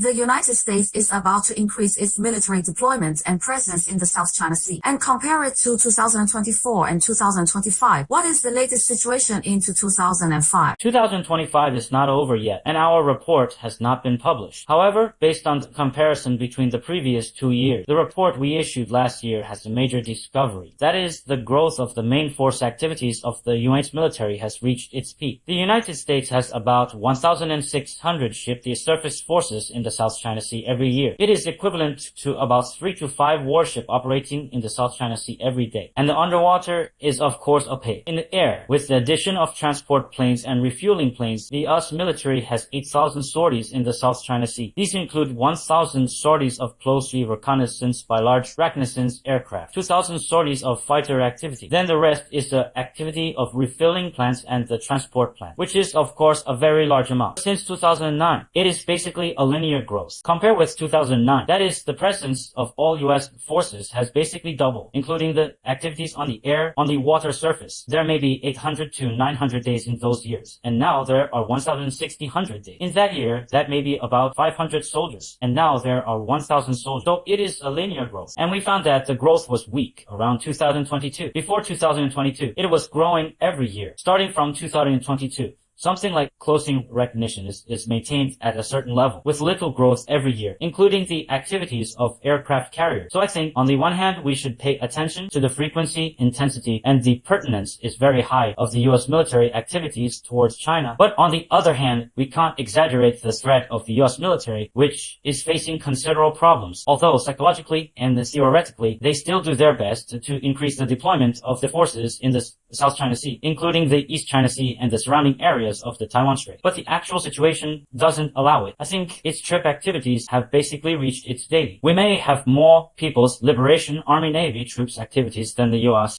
The United States is about to increase its military deployment and presence in the South China Sea and compare it to 2024 and 2025. What is the latest situation into 2005? 2025 is not over yet, and our report has not been published. However, based on the comparison between the previous 2 years, the report we issued last year has a major discovery. That is, the growth of the main force activities of the U.S. military has reached its peak. The United States has about 1,600 ships, the surface forces in the South China Sea every year. It is equivalent to about 3 to 5 warships operating in the South China Sea every day. And the underwater is of course opaque. In the air, with the addition of transport planes and refueling planes, the US military has 8,000 sorties in the South China Sea. These include 1,000 sorties of close-range reconnaissance by large reconnaissance aircraft, 2,000 sorties of fighter activity. Then the rest is the activity of refilling plants and the transport plant, which is of course a very large amount. Since 2009, it is basically a linear growth. Compared with 2009, that is, the presence of all U.S. forces has basically doubled, including the activities on the air, on the water surface. There may be 800 to 900 days in those years, and now there are 1,600 days. In that year, that may be about 500 soldiers, and now there are 1,000 soldiers. So it is a linear growth, and we found that the growth was weak around 2022. Before 2022, it was growing every year. Starting from 2022, something like close-range recognition is maintained at a certain level, with little growth every year, including the activities of aircraft carriers. So I think, on the one hand, we should pay attention to the frequency, intensity, and the pertinence is very high of the U.S. military activities towards China. But on the other hand, we can't exaggerate the threat of the U.S. military, which is facing considerable problems. Although psychologically and theoretically, they still do their best to increase the deployment of the forces in the South China Sea, including the East China Sea and the surrounding areas of the Taiwan Strait. But the actual situation doesn't allow it. I think its trip activities have basically reached its daily. We may have more People's Liberation Army Navy troops activities than the U.S.